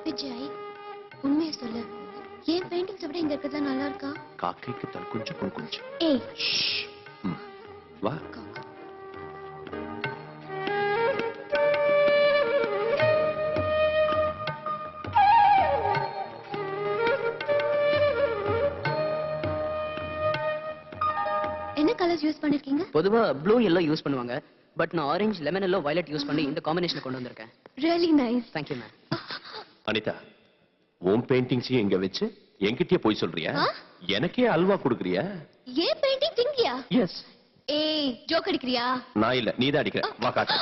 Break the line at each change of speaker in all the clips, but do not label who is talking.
விஜய் உண்மையை சொல்லு, ஏன் பெயிண்டிங்ஸ் விட இங்க இருக்கிறது நல்லா இருக்கா?
காக்கைக்கு தல் கொஞ்சம் புல் கொஞ்சம்.
ஏய்
வா.
என்ன கலர்ஸ் யூஸ் பண்ணிருக்கீங்க?
பொதுவா ப்ளூ yellow யூஸ் பண்ணுவாங்க, பட் நான் orange lemon yellow violet use பண்ணி இந்த காம்பினேஷன் கொண்டு வந்திருக்கேன்.
Really nice.
Thank you ma'am.
Anitha, உன் பெயிண்டிங்ஸையும் எங்க வச்சு என்கிட்டயே போய் சொல்றியா? எனக்கே அல்வா கொடுக்கறியா?
ஏன் பெயிண்டிங் திங்கியா?
எஸ்.
ஏய் ஜோக் அடிக்கிறியா?
நான் இல்ல, நீதான் அடிக்கிற. வா காட்டு.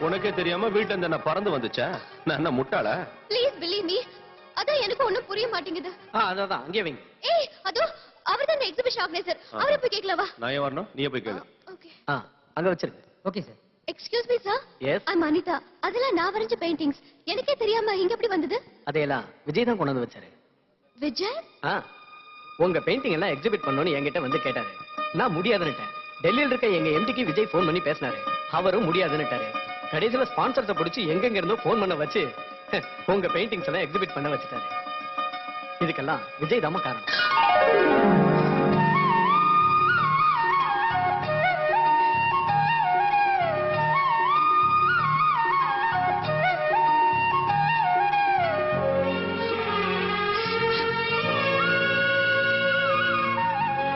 உனக்கே தெரியாம வீட்டுல இருந்து என்ன பறந்து வந்துச்சா? நான் என்ன முட்டாளா?
Please believe me. அதான் எனக்கு ஒண்ணும் புரிய மாட்டேங்குது.
அதான் அங்கே வைங்க.
ஏய் அதோ அவர்தான் இந்த எக்ஸிபிஷன் ஆர்கனைசர். அவரை போய் கேட்கலாம் வா.
நான் ஏன் வரணும்? நீயே போய் கேளு.
ஓகே.
அங்க வச்சிருங்க. Okay sir.
Excuse me sir.
Yes.
I am Anitha. அதெல்லாம் நான் வரைஞ்ச பெயிண்டிங்ஸ். எனக்கே தெரியாம இங்க எப்படி வந்தது?
அதையெல்லாம் விஜய் தான் கொண்டு வந்து வச்சாரு.
விஜய்?
உங்க பெயிண்டிங் எல்லாம் எக்ஸிபிட் பண்ணனும்னு என்கிட்ட வந்து கேட்டாரு. நான் முடியாதுன்னுட்டேன். டெல்லியில இருக்க எங்க எம்டிக்கு விஜய் ஃபோன் பண்ணி பேசினாரு. அவரும் முடியாதுன்னுட்டாரு. கடைசியில ஸ்பான்சர்ஸ பிடிச்சி எங்கெங்க இருந்தோ ஃபோன் பண்ண வச்சு உங்க பெயிண்டிங்ஸ் எல்லாம் எக்ஸிபிட் பண்ண வச்சுட்டாரு. இதுக்கெல்லாம் விஜய் தான் காரணம்.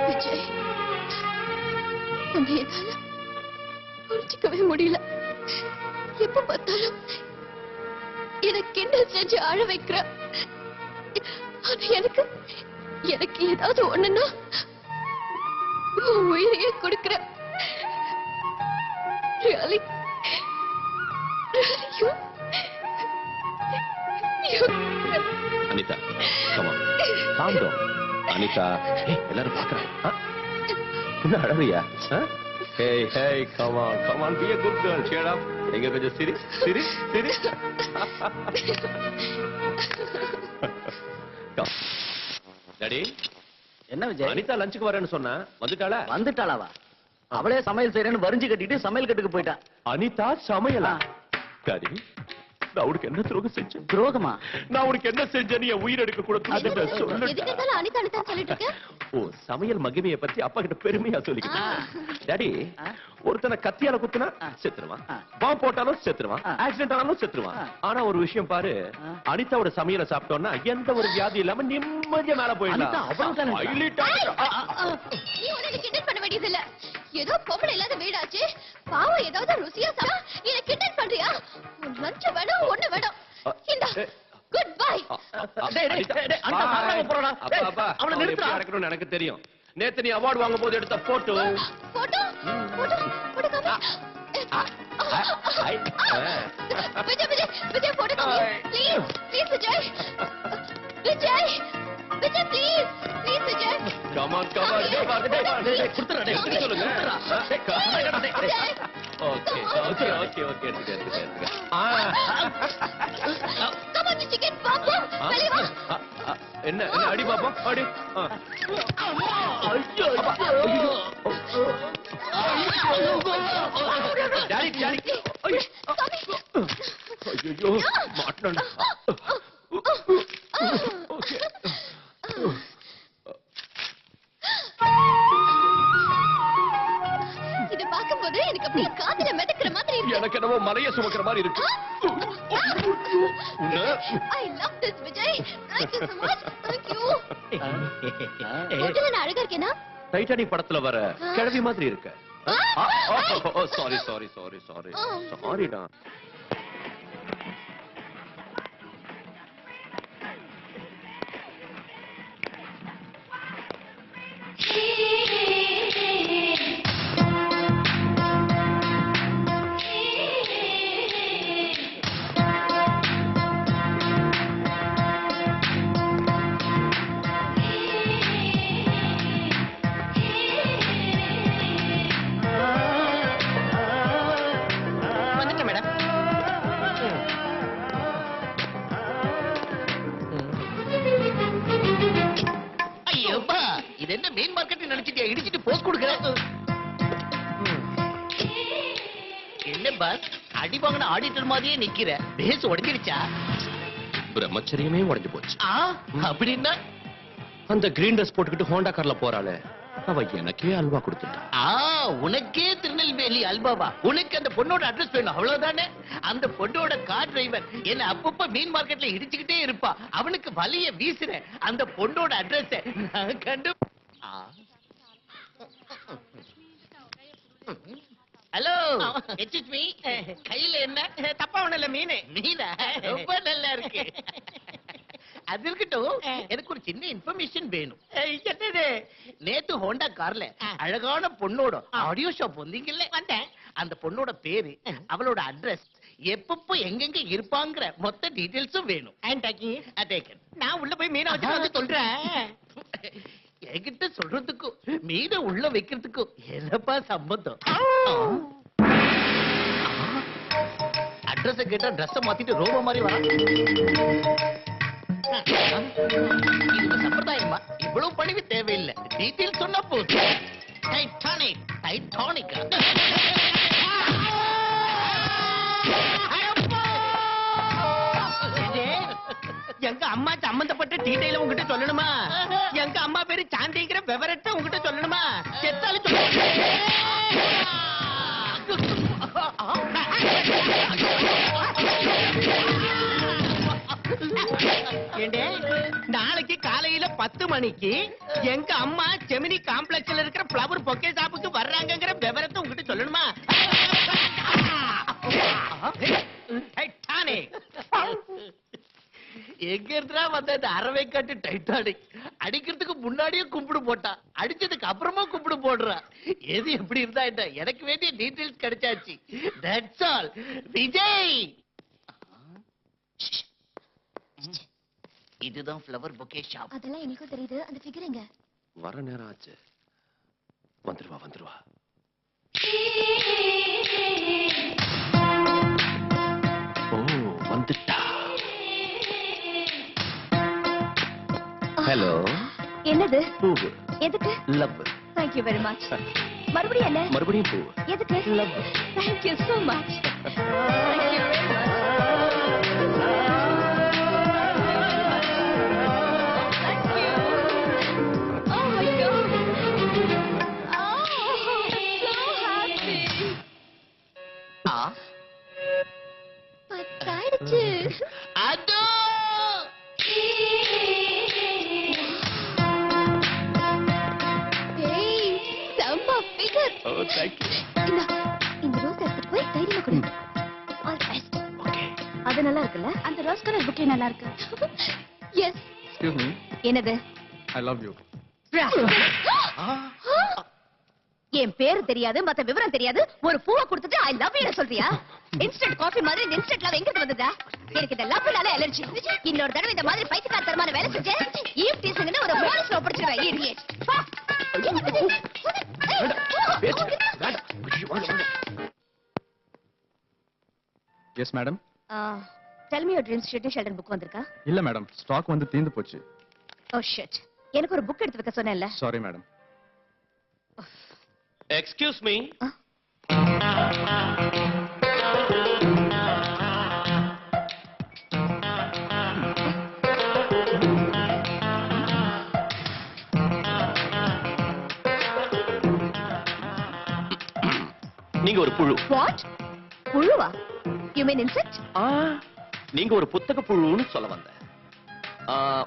விஜய், உன்னை என்னால புரிஞ்சிக்கவே முடியல. எப்ப பார்த்தாலும் எனக்கு கிண்டல் செஞ்சு அழ வைக்கிற. ஆனா எனக்கு ஏதாவது ஒண்ணுன்னா உயிரையே கொடுக்கிற. Really?
Anitha, come on. Calm down. Anitha, எல்லாரும் பார்க்கறாங்க. என்ன அழறியா? Hey, hey, come on, be a good girl. Cheer up. எங்க கொஞ்சம் சிரி. டாடி,
என்ன விஜய்?
அனிதா லஞ்சுக்கு வரேன்னு சொன்னா
வந்துட்டாளாவா? அவளே சமையல் செய்யறேன்னு வரிஞ்சு கட்டிட்டு சமையல் கட்டுக்கு போயிட்டா.
அனிதா சமையலா? டாடி, நான் உனக்கு என்ன துரோகம் செஞ்சேன்?
துரோகமா?
நான் உனக்கு என்ன செஞ்சேன்னு என் உயிர் எடுக்க கூட
சொல்லிட்டு.
ஓ, சமையல் மகிமையை பத்தி அப்பா கிட்ட பெருமையா சொல்லிக்கிட்டேன். டாடி, ஒருத்தனை கத்தியால குத்துனா செத்துருவான், பாம்பு போட்டாலும் செத்துருவான், ஆக்சிடென்ட் ஆனாலும் செத்துருவான். ஆனா ஒரு விஷயம் பாரு, அனிதாவோட சமையலை சாப்பிட்டோம்னா எந்த ஒரு வியாதி இல்லாம நிம்மதியா மேல போயிடலாம்.
பண்ண வேண்டியதில்ல. ஏதோ பொம்பளை இல்லாத வீடாச்சு, பாவம் ஏதாவது ருசியா சாப்பிட்டா நீ கிண்டல் பண்றியா? லஞ்ச் வேணும், ஒண்ணு வேணும். இந்த குட் பை.
எனக்கு தெரியும். நேத்து நீ அவார்டு வாங்கும் போது எடுத்த photo.
Vijay photo please Vijay. Vijay please Vijay.
Come on. குடுத்துறடே சொல்லுங்க. ஓகே. எடுத்துக்க.
Come on chicken பாப்பா. வெளிய வா.
என்ன அடி பாப்பா, அடி. டாடி. ஐயோ, மாட்டணும்.
இது பாக்கும்போது எனக்கு அப்படியே காதுல மிதக்கிற மாதிரி இருக்கு.
எனக்கு என்னவோ மலையை சுமக்கிற மாதிரி இருக்கு.
I love this Vijay. Thank you so much. Thank you. நான் அழகா இருக்கேனா?
டைட்டானிக் படத்துல வர கிழவி மாதிரி இருக்க. சாரிடா.
இது என்ன மீன் மார்க்கெட் நினைச்சிட்டியா? இடிச்சிட்டு போஸ்ட் கொடுக்குறேன். என்ன பாஸ், அடி வாங்கின ஆடிட்டர் மாதிரியே நிக்கிற. பேஸ் உடைஞ்சிருச்சா?
பிரம்மச்சரியமே உடைஞ்சு போச்சு.
அப்படின்னா
அந்த கிரீன் ட்ரெஸ் போட்டுக்கிட்டு ஹோண்டா கார்ல போறாளே, அவ எனக்கே அல்வா கொடுத்துட்டா.
உனக்கே திருநெல்வேலி அல்வாவா? உனக்கு அந்த பொண்ணோட அட்ரஸ் வேணும், அவ்வளவுதானே? அந்த பொண்ணோட கார் டிரைவர் என்ன அப்பப்ப மீன் மார்க்கெட்ல இடிச்சுக்கிட்டே இருப்பா. அவனுக்கு வலிய வீசுற அந்த பொண்ணோட அட்ரஸ் நான் கண்டு. ஹலோ, எக்ஸ்கியூஸ் மீ, கையில என்ன?
தப்பா ஒண்ணு இல்ல, மீன்.
மீனா? ரொம்ப நல்லா இருக்கு. அது இருக்கட்டும், எனக்கு ஒரு சின்ன இன்ஃபர்மேஷன் வேணும்.
என்னது?
நேத்து ஹோண்டா கார்ல அழகான பொண்ணோட ஆடியோ ஷாப் வந்தீங்கல்ல?
வந்தேன்.
அந்த பொண்ணோட பேரு, அவளோட அட்ரஸ், எப்பப்போ எங்கெங்க இருப்பாங்கிற மொத்த டீடைல்ஸும் வேணும்.
நான் உள்ள போய் மீனை வச்சு வந்து சொல்றேன்.
என்கிட்ட சொல்றதுக்கும் மீனை உள்ள வைக்கிறதுக்கும் என்னப்பா சம்பந்தம்? அட்ரஸ் கேட்டா ட்ரெஸ் மாத்திட்டு ரோபோ மாதிரி வர. இது சம்பிரதாயமா? இவ்வளவு பணிவு தேவையில்லை, டீடைல் சொன்னா போதும். டைட்டானிக், டைட்டானிக்கா?
எங்க அம்மா சம்பந்தப்பட்ட டீடைல உங்ககிட்ட சொல்லணுமா? எங்க அம்மா பேரு சாந்திங்கிற விவரத்தை உங்ககிட்ட சொல்லணுமா? செத்தாலும் நாளைக்கு காலையில 10 மணிக்கு எங்க அம்மா ஜெமினி காம்ப்ளெக்ஸ்ல இருக்கிற பிளவர் பொக்கே ஷாப்புக்கு வர்றாங்கங்கிற விவரத்தை உங்ககிட்ட சொல்லணுமா?
எங்க இருந்தா வந்த இந்த அறவை காட்டு டைட்டானிக் அடிக்கிறதுக்கு முன்னாடியே கும்பிடு போட்டா, அடிச்சதுக்கு அப்புறமா கும்பிடு போடுறா. எது எப்படி இருந்தா என்ன, எனக்கு வேண்டிய டீடைல்ஸ் கிடைச்சாச்சு. That's all. விஜய், இதுதான் ஃப்ளவர் பொக்கே ஷாப்.
அதெல்லாம் எனக்கும் தெரியுது. அந்த ஃபிகர் எங்க?
வர நேரம் ஆச்சு. வந்துருவா வந்துருவா. ஓ, வந்துட்டா. ஹலோ.
என்னது?
பூவு.
எதுக்கு?
Love.
Thank you very much. மறுபடியும் என்ன?
மறுபடியும் பூவு.
எதுக்கு?
Love.
Thank you so much. Thank you very much. Thank you. Oh my God. Oh, so happy. பத்தாயிடுச்சு.
அதோ
ஏய், செம்ம figure.
Oh, thank you.
இந்த ரோஸ் எடுத்துட்டு போய் தைரியமா கொடு. All the best.
Okay.
அது நல்லா இருக்குல்ல? அந்த ரோஸ் கலர் புக்கே நல்லா இருக்கு. எஸ்.
Excuse me,
என்னது?
I love you.
என் பேரு தெரியாது, மத்த விவரம் தெரியாது, ஒரு பூவை கொடுத்துட்டு ஐ லவ் யூ சொல்றியா? இன்ஸ்டன்ட் காஃபி மாதிரி இந்த இன்ஸ்டன்ட் லவ் எங்க வந்ததா? எனக்கு இந்த லவ்னால அலர்ஜி. இன்னொரு தடவை இந்த மாதிரி பைத்தியக்காரத்தனமான வேலை செஞ்ச ஈவ் டீசிங்னு ஒரு போலீஸ்ல ஒப்படைச்சிடுவேன். Idiot.
Yes, madam.
Tell me your dreams Shitty Sheldon book வந்திருக்கா?
இல்ல மேடம், ஸ்டாக் வந்து தீந்து போச்சு.
Oh shit. எனக்கு ஒரு புக் எடுத்து வைக்க சொன்னேன்ல.
Sorry madam.
Excuse me. நீங்க ஒரு புழு.
What? புழுவா? You mean insect?
நீங்க ஒரு புத்தக புழுன்னு சொல்ல வந்தேன்.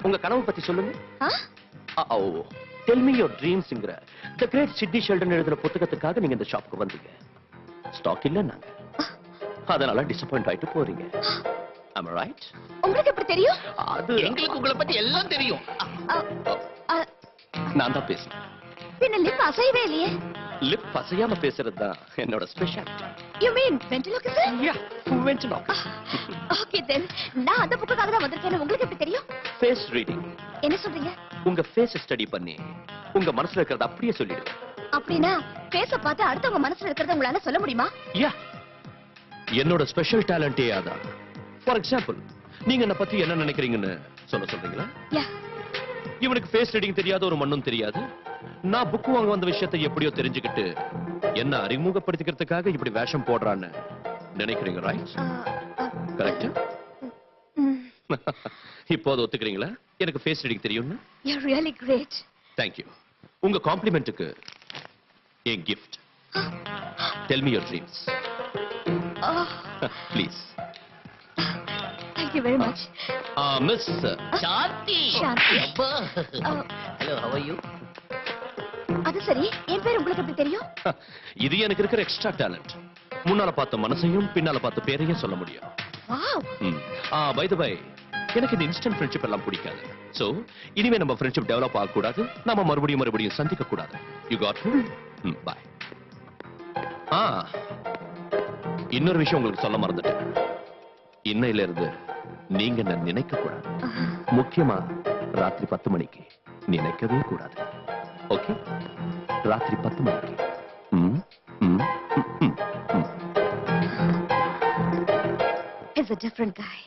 உங்க கனவு பத்தி சொல்லுங்க. Tell me your dreamsங்கற The Great Sidney Sheldon எழுதின புத்தகத்துக்காக நீங்க இந்த ஷாப்புக்கு வந்தீங்க. ஸ்டாக் இல்ல நாங்க. அதனால டிசப்பாயிண்ட் ஆயிட்டு போறீங்க. Am I right?
உங்களுக்கு எப்படி தெரியும்?
அது
எங்களுக்கு உங்களை பத்தி எல்லாம் தெரியும்.
நான் தான் பேசுறேன்.
பின்ன லிப் அசையவே இல்லையே.
லிப் அசையாம பேசுறது தான் என்னோட speciality.
You mean ventriloquism?
Yeah, ventriloquism.
Okay then. நான் அந்த புக்குக்காக தான் வந்திருக்கேன்னு உங்களுக்கு எப்படி தெரியும்?
Face reading.
என்ன சொல்றீங்க?
உங்க ஃபேஸ் ஸ்டடி பண்ணி உங்க மனசுல இருக்கிறத அப்படியே சொல்லிடுவேன்.
அப்படினா ஃபேஸ பார்த்து அடுத்தவங்க மனசுல இருக்கிறத உங்களால சொல்ல முடியுமா?
யா. என்னோட ஸ்பெஷல் டாலண்டே அதான். ஃபார் எக்ஸாம்பிள், நீங்க என்ன பத்தி என்ன நினைக்கிறீங்கன்னு சொல்றீங்களா?
யா.
இவனுக்கு ஃபேஸ் ரீடிங் தெரியாத ஒரு மண்ணும் தெரியாது. நான் புக் வாங்க வந்த விஷயத்தை எப்படியோ தெரிஞ்சுக்கிட்டு என்ன அறிமுகப்படுத்திக்கிறதுக்காக இப்படி வேஷம் போடுறான்னு நினைக்கிறீங்க, ரைட்? கரெக்ட். இப்போது ஒத்துக்கிறீங்களா எனக்கு ஃபேஸ் ரீடிங் தெரியும்னு?
You're really great.
Thank you. உங்க காம்ப்ளிமெண்ட்டுக்கு என் gift. Tell me your dreams. Please.
Thank you very much.
Miss
சாந்தி.
சாந்தி.
அப்பா.
Uh,
Hello, how are you?
அது சரி, என் பேர் உங்களுக்கு எப்படி தெரியும்?
இது எனக்கு இருக்கிற எக்ஸ்ட்ரா டேலண்ட். முன்னால பார்த்த மனசையும் பின்னால பார்த்த பேரையும் சொல்ல முடியும்.
Wow.
பை தி பை, எனக்கு இந்த இன்ஸ்டன்ட் ஃப்ரெண்ட்ஷிப் எல்லாம் பிடிக்காது. சோ இனிமே நம்ம ஃப்ரெண்ட்ஷிப் டெவலப் ஆக கூடாது, நாம மறுபடியும் சந்திக்க கூடாது. You got me? பை. இன்னொரு விஷயம் உங்களுக்கு சொல்ல மறந்துட்டேன். இன்னையில இருந்து நீங்க என்ன நினைக்க கூடாது. முக்கியமா ராத்திரி 10 மணிக்கு நினைக்கவே கூடாது. ஓகே? ராத்திரி 10 மணிக்கு.
He's a different guy.